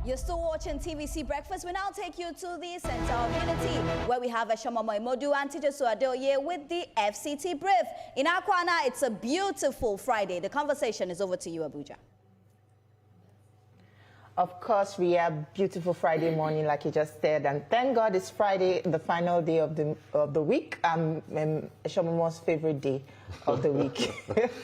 You're still watching TVC Breakfast. We now take you to the Center of Unity, where we have Eshomomo Imodu and Tijosu Adeoye with the FCTBrief. In Akwana, it's a beautiful Friday. The conversation is over to you, Abuja. Of course, we have beautiful Friday morning, like you just said, and thank God it's Friday, the final day of the week. Eshomomo's favorite day of the week.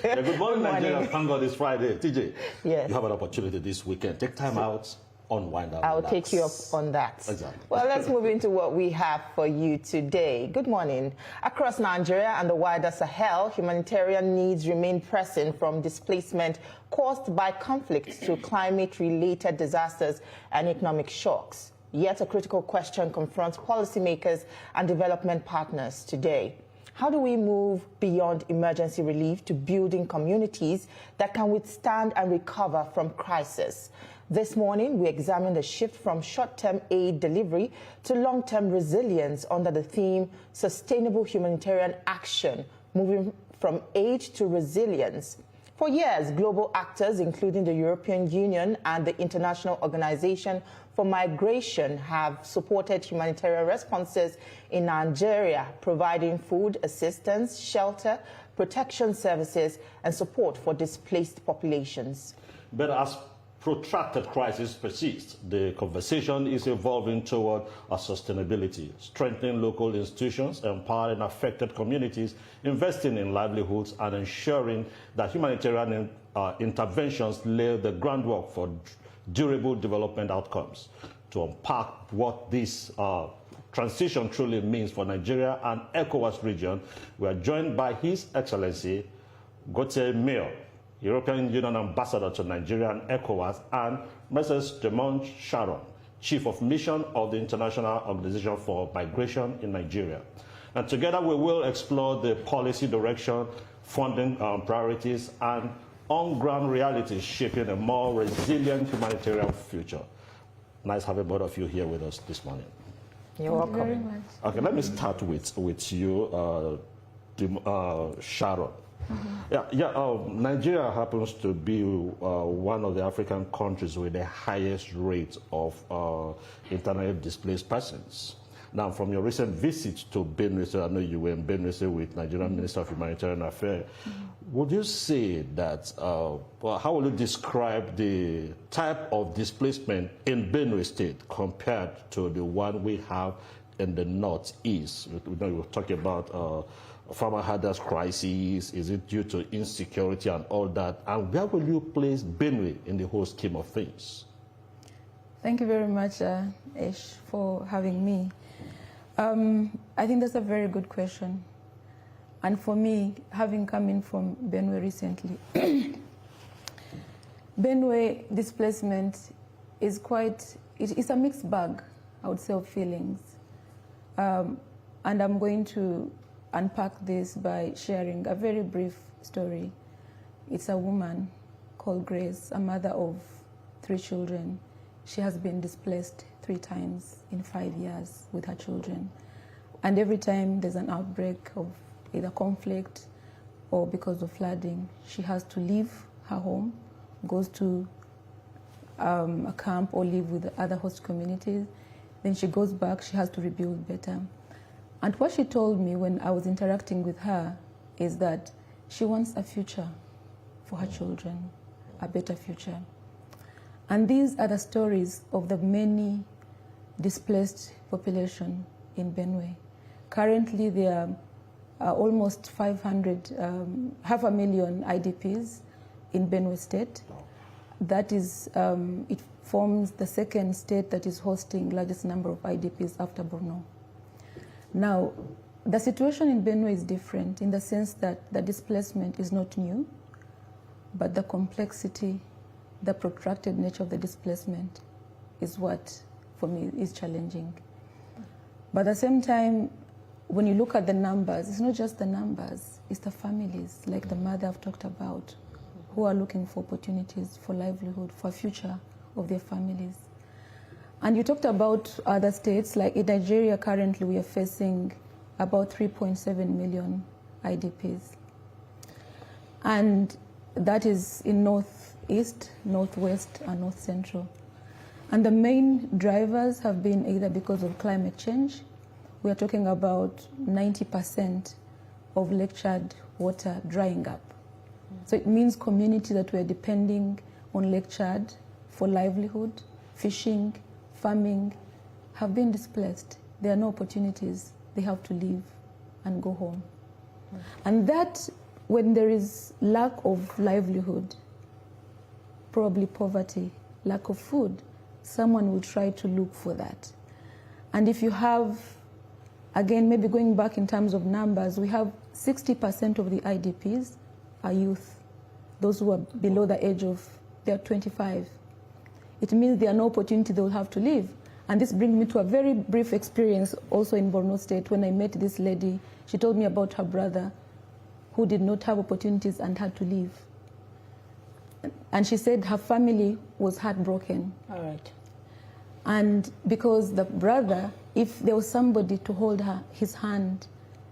Yeah, good morning, Nigeria. Thank God it's Friday. TJ, yes. You have an opportunity this weekend. Take time out, unwind and I'll relax. take you up on that. Exactly. Well, let's move into what we have for you today. Good morning. Across Nigeria and the wider Sahel, humanitarian needs remain pressing, from displacement caused by conflict to climate-related disasters and economic shocks. Yet a critical question confronts policymakers and development partners today. How do we move beyond emergency relief to building communities that can withstand and recover from crisis? This morning, we examine the shift from short-term aid delivery to long-term resilience under the theme Sustainable Humanitarian Action, moving from aid to resilience. For years, global actors, including the European Union and the International Organization for Migration, have supported humanitarian responses in Nigeria, providing food assistance, shelter, protection services, and support for displaced populations. But as protracted crisis persists, the conversation is evolving toward sustainability, strengthening local institutions, empowering affected communities, investing in livelihoods, and ensuring that humanitarian interventions lay the groundwork for durable development outcomes. To unpack what this transition truly means for Nigeria and ECOWAS region, we are joined by His Excellency Gauthier Mayor, European Union Ambassador to Nigeria and ECOWAS, and Mrs. Demond Sharon, Chief of Mission of the International Organization for Migration in Nigeria. And together we will explore the policy direction, funding priorities, and on-ground realities shaping a more resilient humanitarian future. Nice having both of you here with us this morning. You're welcome. Thank you very much. Okay, let me start with you, Sharon. Nigeria happens to be one of the African countries with the highest rate of internally displaced persons. Now, from your recent visit to Benue, I know you were in Benue with Nigerian Minister of Humanitarian Affairs. Would you say that, how would you describe the type of displacement in Benue State compared to the one we have in the Northeast? We're talking about farmer herders crisis. Is it due to insecurity and all that? And where will you place Benue in the whole scheme of things? Thank you very much, Ish, for having me. I think that's a very good question. And for me, having come in from Benue recently, Benue displacement is it's a mixed bag, I would say, of feelings. And I'm going to unpack this by sharing a very brief story. It's a woman called Grace, a mother of 3 children. She has been displaced 3 times in 5 years with her children. And every time there's an outbreak of either conflict or because of flooding, she has to leave her home, goes to a camp or live with the other host communities. Then she goes back, she has to rebuild better. And what she told me when I was interacting with her is that she wants a future for her children, a better future. And these are the stories of the many displaced population in Benue. Currently, there are almost 500,000 IDPs in Benue State. That is, it forms the second state that is hosting largest number of IDPs after Borno. Now, the situation in Benue is different in the sense that the displacement is not new, but the complexity, the protracted nature of the displacement is what, for me, is challenging. But at the same time, when you look at the numbers, it's not just the numbers, it's the families, like the mother I've talked about, who are looking for opportunities for livelihood, for a future of their families. And you talked about other states, like in Nigeria currently we are facing about 3.7 million IDPs. And that is in Northeast, Northwest, and North Central. And the main drivers have been either because of climate change. We are talking about 90% of Lake Chad water drying up. So it means communities that were depending on Lake Chad for livelihood, fishing, farming, have been displaced. There are no opportunities. They have to leave and go home. And that, when there is lack of livelihood, probably poverty, lack of food, someone will try to look for that. And if you have, again, maybe going back in terms of numbers, we have 60% of the IDPs are youth, those who are below the age of, they're 25. It means there are no opportunity, they will have to leave. And this brings me to a very brief experience also in Borno State when I met this lady. She told me about her brother who did not have opportunities and had to leave. And she said her family was heartbroken. All right. And because the brother, if there was somebody to hold his hand,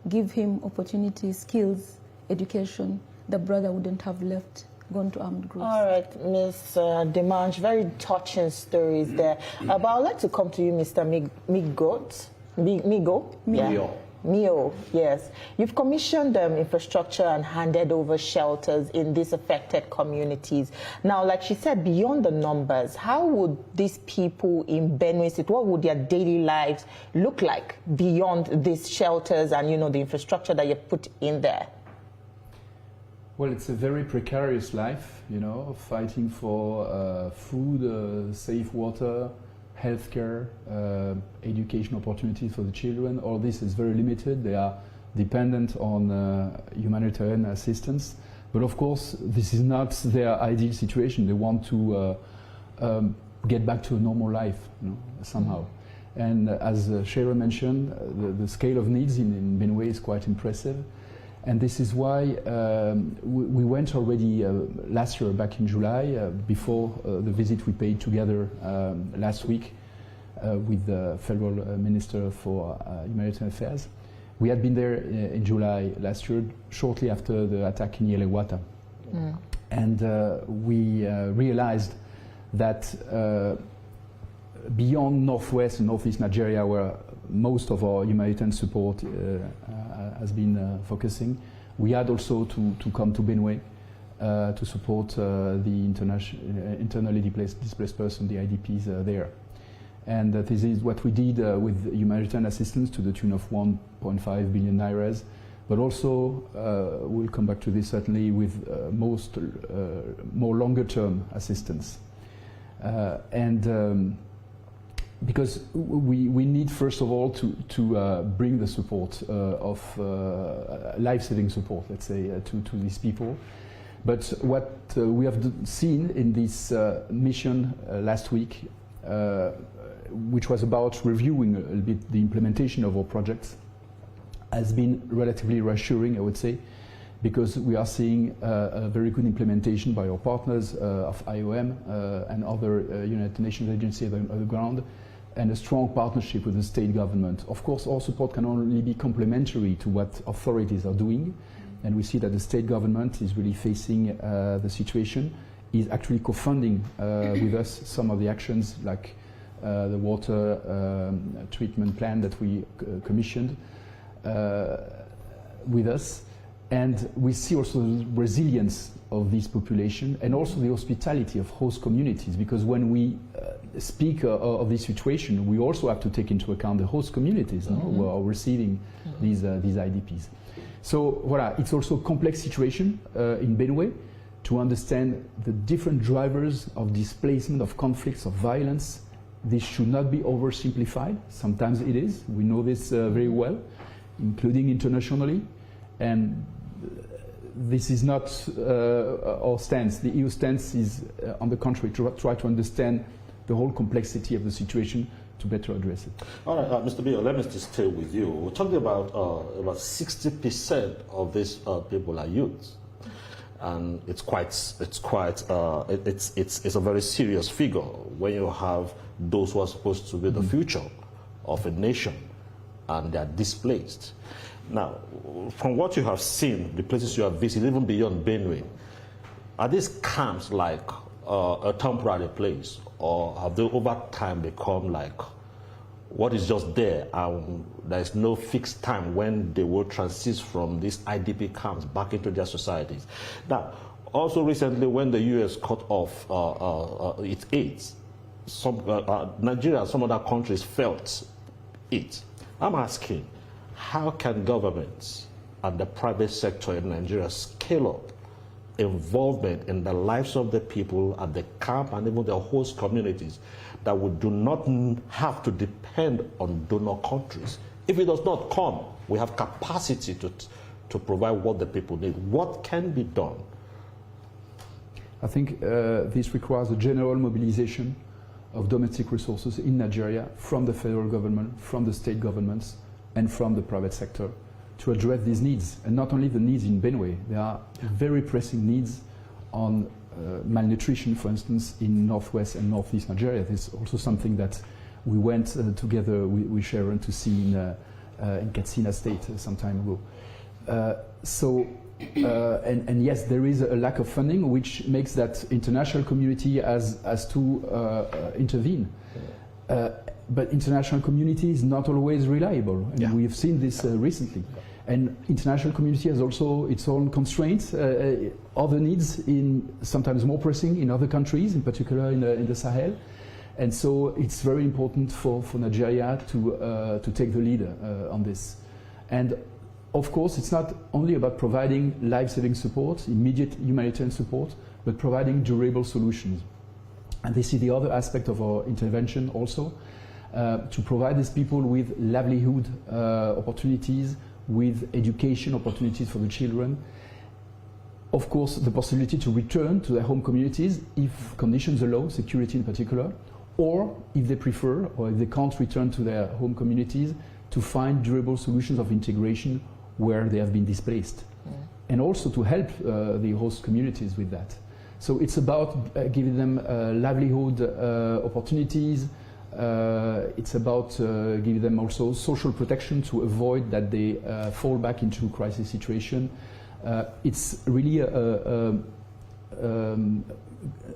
give him opportunities, skills, education, the brother wouldn't have left, gone to armed groups. All right, Ms. Demange, very touching stories there. But I'd like to come to you, Mr. Migo. Yeah. Mio, yes. You've commissioned infrastructure and handed over shelters in these affected communities. Now, like she said, beyond the numbers, how would these people in Benue State, what would their daily lives look like beyond these shelters and, you know, the infrastructure that you put in there? Well, it's a very precarious life, you know, fighting for food, safe water, healthcare, education opportunities for the children. All this is very limited. They are dependent on humanitarian assistance. But of course, this is not their ideal situation. They want to get back to a normal life, you know, somehow. And as Shara mentioned, the scale of needs in Benue is quite impressive. And this is why we went already last year, back in July, before the visit we paid together last week with the Federal Minister for Humanitarian Affairs. We had been there in July last year, shortly after the attack in Yelewata. And we realized that beyond northwest and northeast Nigeria, where most of our humanitarian support has been focusing, we had also to come to Benue to support the internally displaced person, the IDPs there. And this is what we did with humanitarian assistance to the tune of 1.5 billion nairas, but also, we'll come back to this certainly, with more longer-term assistance. Because we need, first of all, to bring the support of life-saving support, let's say, to these people. But what we have seen in this mission last week, which was about reviewing a little bit the implementation of our projects, has been relatively reassuring, I would say, because we are seeing a very good implementation by our partners of IOM and other United Nations agencies on the ground, and a strong partnership with the state government. Of course, our support can only be complementary to what authorities are doing, and we see that the state government is really facing the situation, is actually co-funding with us some of the actions, like the water treatment plan that we commissioned with us. And we see also the resilience of this population and also the hospitality of host communities, because when we speak of this situation, we also have to take into account the host communities who are receiving these IDPs. So voilà, it's also a complex situation in Benue to understand the different drivers of displacement, of conflicts, of violence. This should not be oversimplified. Sometimes it is. We know this very well, including internationally. And this is not our stance. The EU stance is, on the contrary, to try to understand the whole complexity of the situation to better address it. All right, Mr. Bill, let me just stay with you. We're talking about 60% of these people are youths, and it's a very serious figure when you have those who are supposed to be the future of a nation, and they are displaced. Now, from what you have seen, the places you have visited, even beyond Benue, are these camps like a temporary place, or have they over time become like what is just there, and there's no fixed time when they will transit from these IDP camps back into their societies? Now, also recently, when the U.S. cut off its aid, Nigeria and some other countries felt it. I'm asking, how can governments and the private sector in Nigeria scale up involvement in the lives of the people at the camp and even the host communities, that we do not have to depend on donor countries? If it does not come, we have capacity to provide what the people need. What can be done? I think this requires a general mobilization of domestic resources in Nigeria from the federal government, from the state governments, and from the private sector to address these needs. And not only the needs in Benue, there are very pressing needs on malnutrition, for instance, in northwest and northeast Nigeria. There's also something that we went together with Sharon to see in Katsina State some time ago. And yes, there is a lack of funding, which makes that international community has to intervene. But international community is not always reliable, and we have seen this recently. And international community has also its own constraints, other needs, sometimes more pressing in other countries, in particular in the Sahel. And so it's very important for Nigeria to take the lead on this. And of course, it's not only about providing life-saving support, immediate humanitarian support, but providing durable solutions. And this is the other aspect of our intervention also, to provide these people with livelihood opportunities, with education opportunities for the children. Of course, the possibility to return to their home communities if conditions allow, security in particular, or if they prefer, or if they can't return to their home communities, to find durable solutions of integration where they have been displaced. And also to help the host communities with that. So it's about giving them livelihood opportunities. It's about giving them also social protection to avoid that they fall back into crisis situation. It's really an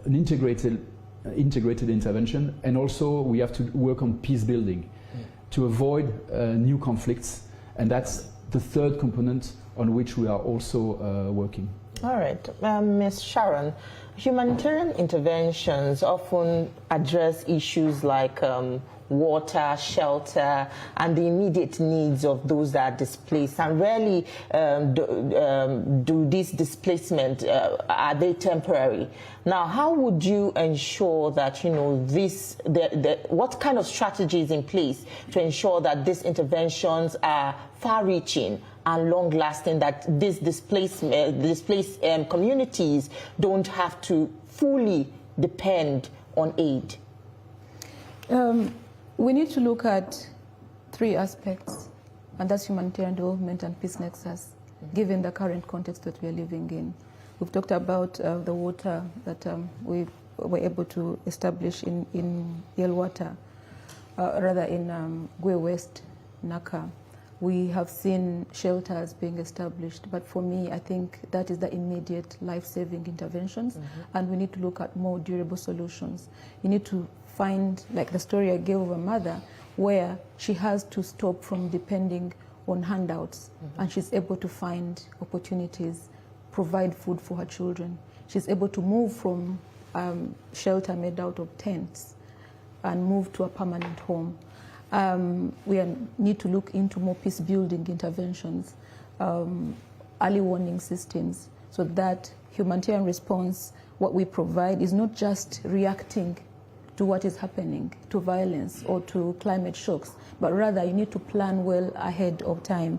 integrated intervention, and also we have to work on peace building to avoid new conflicts, and that's the third component on which we are also working. All right, Ms. Sharon, humanitarian interventions often address issues like water, shelter, and the immediate needs of those that are displaced. And rarely do these displacement, are they temporary? Now, how would you ensure that, you know, what kind of strategies in place to ensure that these interventions are far-reaching and long-lasting, that these displaced communities don't have to fully depend on aid? We need to look at three aspects, and that's humanitarian development and peace nexus, given the current context that we are living in. We've talked about the water that we were able to establish in Yelwata, in Gwe West, Naka. We have seen shelters being established, but for me, I think that is the immediate life-saving interventions, and we need to look at more durable solutions. You need to find, like the story I gave of a mother, where she has to stop from depending on handouts, and she's able to find opportunities, provide food for her children. She's able to move from shelter made out of tents and move to a permanent home. We need to look into more peace-building interventions, early warning systems, so that humanitarian response, what we provide, is not just reacting to what is happening, to violence or to climate shocks, but rather you need to plan well ahead of time.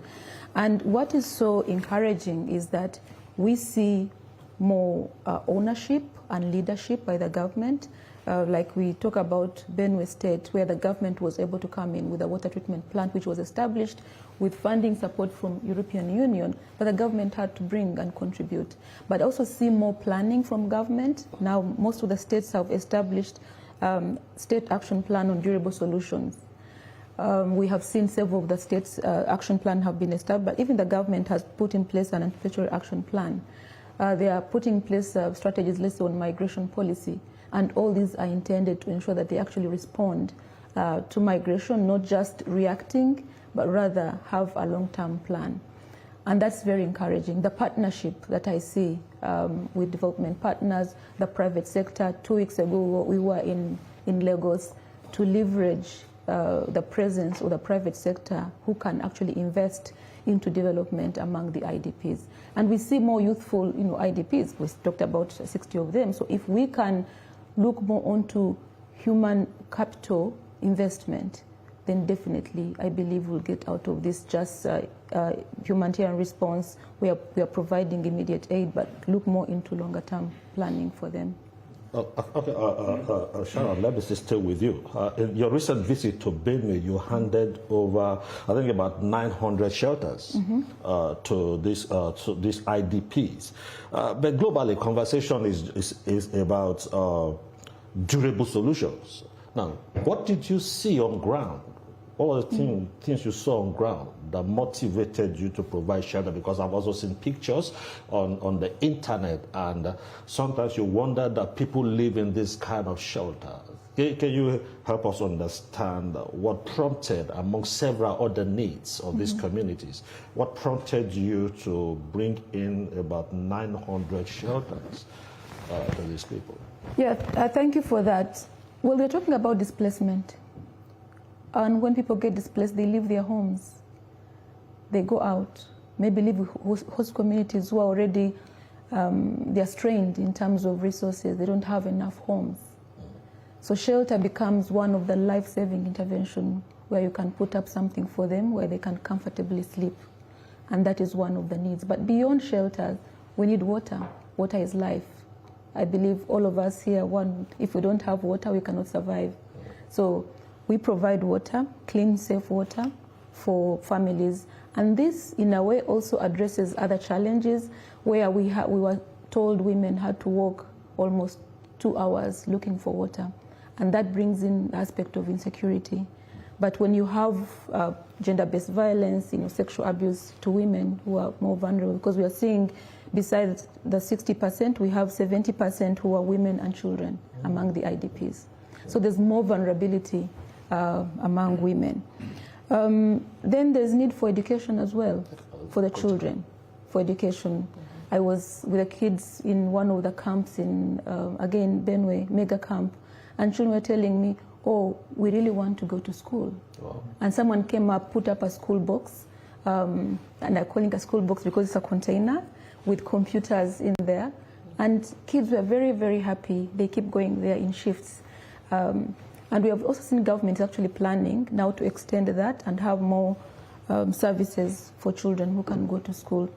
And what is so encouraging is that we see more ownership and leadership by the government. Like we talk about Benue State, where the government was able to come in with a water treatment plant which was established with funding support from European Union, but the government had to bring and contribute. But also see more planning from government. Now most of the states have established state action plan on durable solutions. We have seen several of the states' action plan have been established, but even the government has put in place an anticipatory action plan. They are putting in place strategies listed on migration policy. And all these are intended to ensure that they actually respond to migration, not just reacting, but rather have a long-term plan. And that's very encouraging. The partnership that I see with development partners, the private sector. 2 weeks ago, we were in Lagos to leverage the presence of the private sector who can actually invest into development among the IDPs. And we see more youthful IDPs. We talked about 60 of them. So if we can look more onto human capital investment, then definitely I believe we'll get out of this just humanitarian response. We are providing immediate aid, but look more into longer term planning for them. Okay, Sharon, let me stay with you. In your recent visit to Benue, you handed over, I think, about 900 shelters to these IDPs. But globally, conversation is about durable solutions. Now, what did you see on ground? What were the things you saw on ground that motivated you to provide shelter? Because I've also seen pictures on the internet, and sometimes you wonder that people live in this kind of shelter. Can you help us understand what prompted, among several other needs of these communities, what prompted you to bring in about 900 shelters to these people? Yeah, thank you for that. Well, we're talking about displacement. And when people get displaced, they leave their homes. They go out, maybe live with host communities who are already, they're strained in terms of resources. They don't have enough homes. So shelter becomes one of the life-saving interventions where you can put up something for them, where they can comfortably sleep. And that is one of the needs. But beyond shelters, we need water. Water is life. I believe all of us here, if we don't have water, we cannot survive. So we provide water, clean, safe water for families. And this, in a way, also addresses other challenges where we were told women had to walk almost 2 hours looking for water. And that brings in the aspect of insecurity. But when you have gender-based violence, sexual abuse to women who are more vulnerable, because we are seeing, besides the 60%, we have 70% who are women and children among the IDPs. So there's more vulnerability among women. Then there's need for education as well, for the children, for education. I was with the kids in one of the camps in, again, Benue, mega camp, and children were telling me, oh, we really want to go to school. Wow. And someone came up, put up a school box, and I'm calling it a school box because it's a container with computers in there. And kids were very, very happy. They keep going there in shifts. And we have also seen government actually planning now to extend that and have more services for children who can go to school.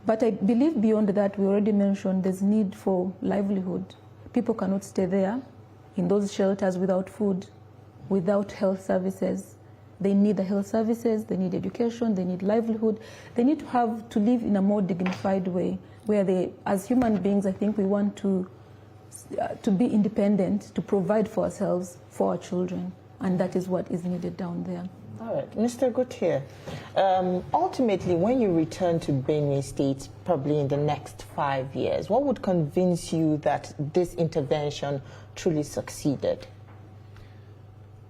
But I believe beyond that, we already mentioned there's need for livelihood. People cannot stay there in those shelters without food, without health services. They need the health services, they need education, they need livelihood. They need to live in a more dignified way, where they, as human beings, I think we want to be independent, to provide for ourselves, for our children, and that is what is needed down there. All right, Mr. Gutier, ultimately, when you return to Benue State, probably in the next 5 years, what would convince you that this intervention truly succeeded?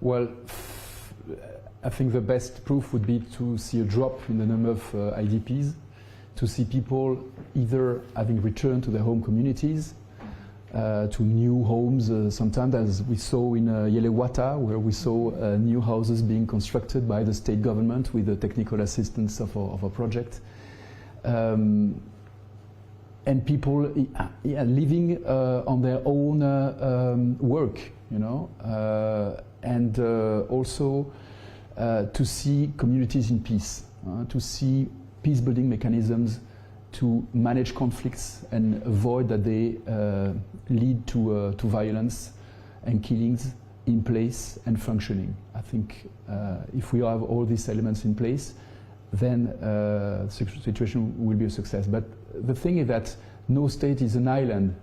Well, I think the best proof would be to see a drop in the number of IDPs, to see people either having returned to their home communities, to new homes, sometimes as we saw in Yelewata, where we saw new houses being constructed by the state government with the technical assistance of a project. And people living on their own work, and also to see communities in peace, to see peace-building mechanisms to manage conflicts and avoid that they lead to violence and killings in place and functioning. I think if we have all these elements in place, then the situation will be a success. But the thing is that no state is an island.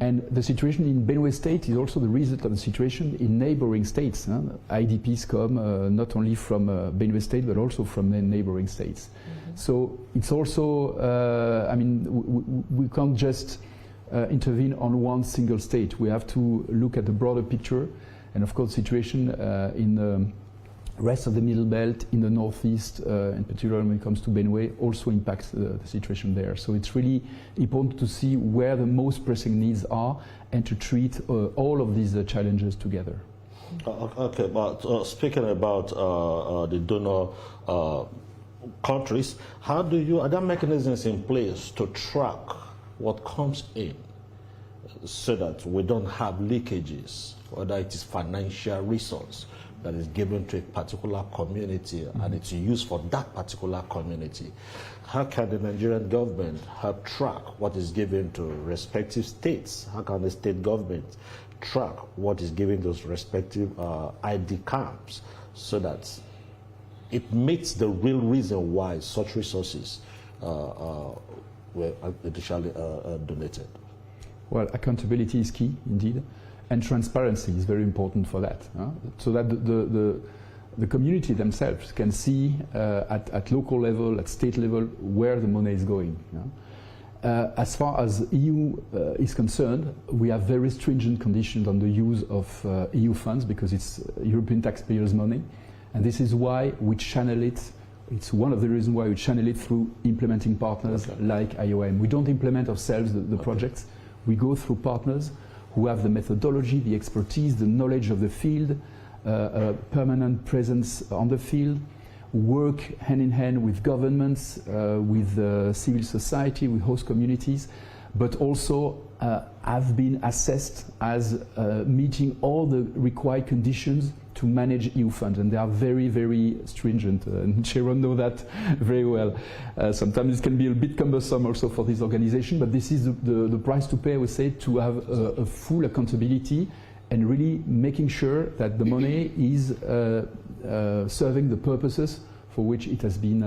And the situation in Benue State is also the result of the situation in neighboring states. IDPs come not only from Benue State, but also from the neighboring states. So it's also, I mean, we can't just intervene on one single state. We have to look at the broader picture, and of course, situation in the rest of the Middle Belt, in the Northeast, in particular when it comes to Benue, also impacts the situation there. So it's really important to see where the most pressing needs are and to treat all of these challenges together. Okay, but speaking about the donor countries, are there mechanisms in place to track what comes in so that we don't have leakages, whether it is financial resource that is given to a particular community and it's used for that particular community? How can the Nigerian government help track what is given to respective states? How can the state government track what is given those respective ID camps so that it meets the real reason why such resources were initially donated? Well, accountability is key, indeed, and transparency is very important for that, so that the community themselves can see at local level, at state level, where the money is going. As far as EU is concerned, we have very stringent conditions on the use of EU funds because it's European taxpayers' money, and this is why we channel it. It's one of the reasons why we channel it through implementing partners like IOM. We don't implement ourselves the projects. We go through partners who have the methodology, the expertise, the knowledge of the field, a permanent presence on the field, work hand in hand with governments, with civil society, with host communities, but also have been assessed as meeting all the required conditions to manage EU funds, and they are very, very stringent. And Sharon knows that very well. Sometimes it can be a bit cumbersome also for this organization, but this is the price to pay, I would say, to have a full accountability and really making sure that the money is serving the purposes for which it has been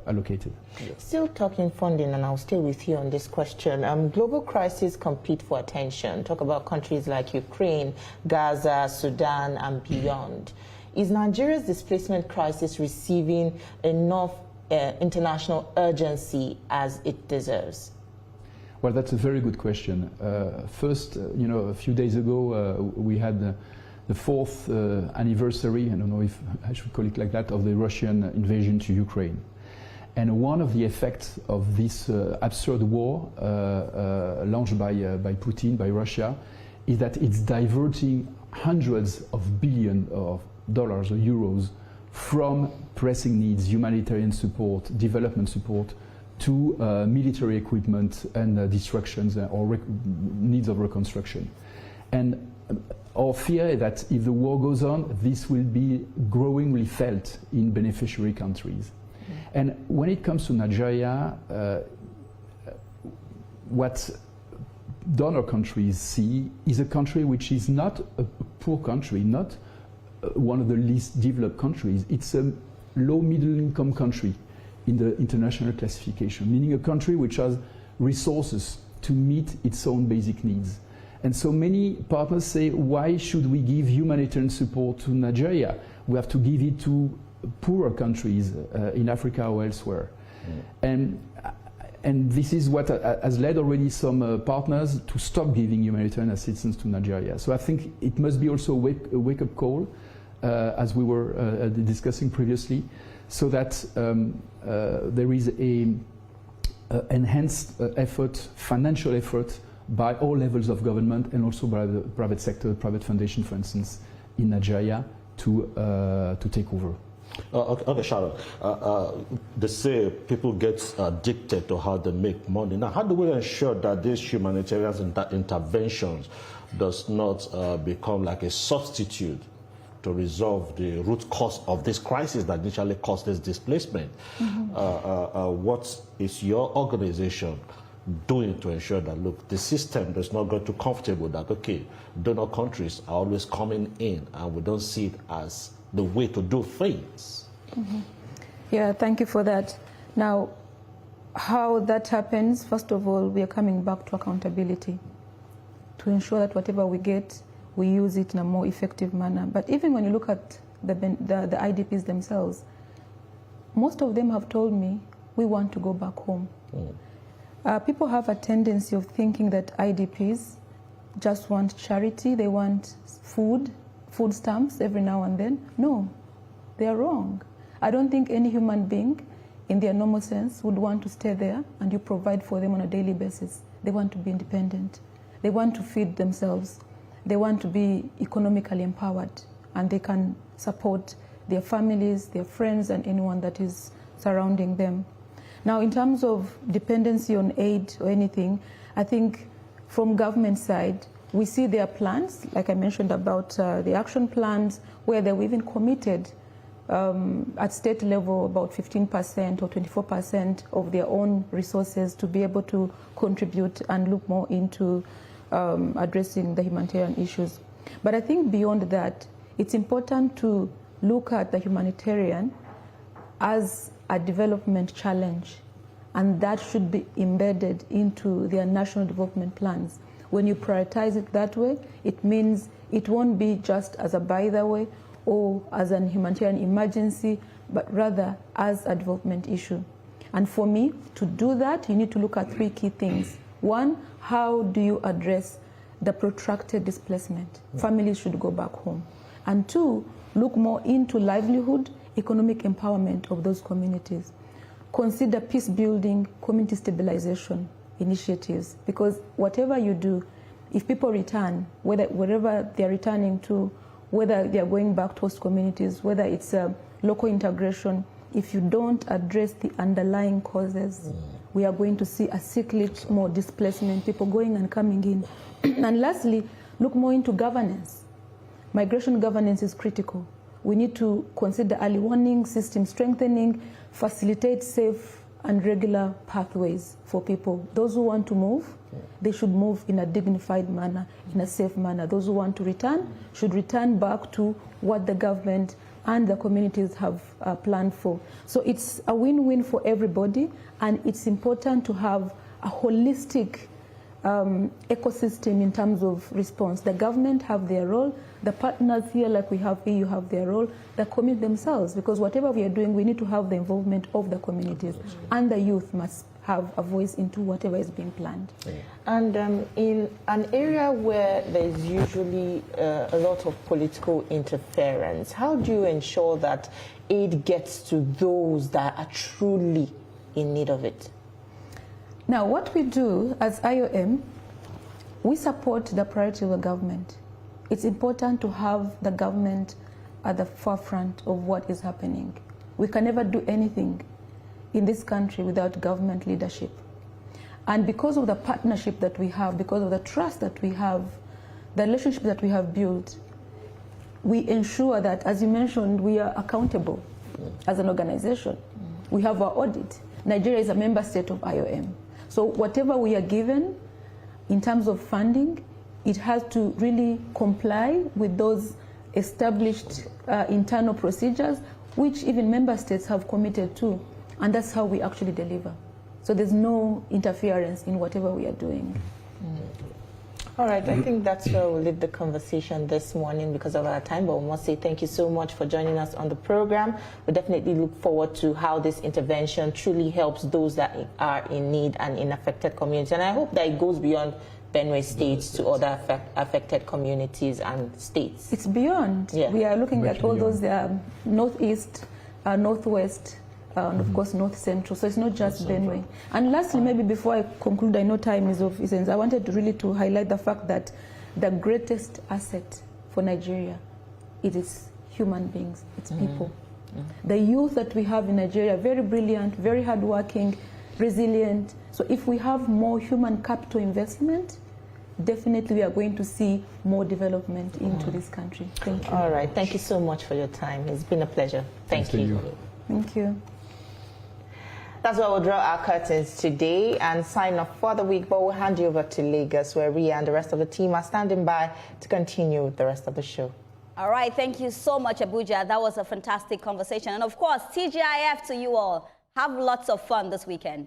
allocated. Still talking funding, and I'll stay with you on this question. Global crises compete for attention. Talk about countries like Ukraine, Gaza, Sudan, and beyond. Is Nigeria's displacement crisis receiving enough international urgency as it deserves? Well, that's a very good question. First, a few days ago, we had the fourth anniversary, I don't know if I should call it like that, of the Russian invasion to Ukraine. And one of the effects of this absurd war launched by Putin, by Russia, is that it's diverting hundreds of billions of dollars or euros from pressing needs, humanitarian support, development support, to military equipment and destructions or needs of reconstruction. And our fear is that if the war goes on, this will be growingly felt in beneficiary countries. And when it comes to Nigeria, what donor countries see is a country which is not a poor country, not one of the least developed countries. It's a low middle income country in the international classification, meaning a country which has resources to meet its own basic needs. And so many partners say, why should we give humanitarian support to Nigeria? We have to give it to poorer countries in Africa or elsewhere. And this is what has led already some partners to stop giving humanitarian assistance to Nigeria. So I think it must be also a wake-up call, as we were discussing previously, so that there is an enhanced effort, financial effort, by all levels of government and also by the private sector, private foundation, for instance, in Nigeria, to take over. Okay, Sharon. They say people get addicted to how they make money. Now, how do we ensure that these humanitarian interventions does not become like a substitute to resolve the root cause of this crisis that initially caused this displacement? What is your organization doing to ensure that, look, the system does not get too comfortable that, okay, donor countries are always coming in and we don't see it as the way to do things? Yeah, thank you for that. Now, how that happens, first of all, we are coming back to accountability to ensure that whatever we get, we use it in a more effective manner. But even when you look at the IDPs themselves, most of them have told me, we want to go back home. People have a tendency of thinking that IDPs just want charity, they want food stamps every now and then. No, they are wrong. I don't think any human being in their normal sense would want to stay there and you provide for them on a daily basis. They want to be independent. They want to feed themselves. They want to be economically empowered, and they can support their families, their friends, and anyone that is surrounding them. Now, in terms of dependency on aid or anything, I think from government side, we see their plans, like I mentioned about the action plans, where they've even committed at state level about 15% or 24% of their own resources to be able to contribute and look more into addressing the humanitarian issues. But I think beyond that, it's important to look at the humanitarian as a development challenge, and that should be embedded into their national development plans. When you prioritize it that way, it means it won't be just as a by the way or as an humanitarian emergency, but rather as a development issue. And for me, to do that, you need to look at three key things. One, how do you address the protracted displacement? Families should go back home. And two, look more into livelihood, economic empowerment of those communities. Consider peace building, community stabilization initiatives, because whatever you do, if people return, wherever they're returning to, whether they're going back to host communities, whether it's local integration, if you don't address the underlying causes, we are going to see a cyclic more displacement, people going and coming in. And lastly, look more into governance. Migration governance is critical. We need to consider early warning, system strengthening, facilitate safe and regular pathways for people. Those who want to move, they should move in a dignified manner, in a safe manner. Those who want to return should return back to what the government and the communities have planned for. So it's a win-win for everybody, and it's important to have a holistic ecosystem in terms of response. The government have their role, the partners here like we have EU have their role, the community themselves, because whatever we are doing, we need to have the involvement of the communities, and the youth must have a voice into whatever is being planned. And in an area where there's usually a lot of political interference, how do you ensure that aid gets to those that are truly in need of it? Now, what we do as IOM, we support the priority of the government. It's important to have the government at the forefront of what is happening. We can never do anything in this country without government leadership. And because of the partnership that we have, because of the trust that we have, the relationship that we have built, we ensure that, as you mentioned, we are accountable as an organization. We have our audit. Nigeria is a member state of IOM. So whatever we are given in terms of funding, it has to really comply with those established internal procedures, which even member states have committed to. And that's how we actually deliver. So there's no interference in whatever we are doing. All right, I think that's where we'll leave the conversation this morning because of our time, but we must say thank you so much for joining us on the program. We definitely look forward to how this intervention truly helps those that are in need and in affected communities. And I hope that it goes beyond Benue states to other affected communities and states. It's beyond. Yeah. We are looking at all those northeast, northwest, and of course North Central, so it's not just Benue. And lastly, maybe before I conclude, I know time is of essence, I wanted to really highlight the fact that the greatest asset for Nigeria, it is human beings, it's people. The youth that we have in Nigeria are very brilliant, very hardworking, resilient. So if we have more human capital investment, definitely we are going to see more development into this country. Thank you. All right, thank you so much for your time. It's been a pleasure. Thank you. Thank you. That's where we'll draw our curtains today and sign off for the week, but we'll hand you over to Lagos, where Ria and the rest of the team are standing by to continue the rest of the show. All right, thank you so much, Abuja. That was a fantastic conversation. And of course, TGIF to you all. Have lots of fun this weekend.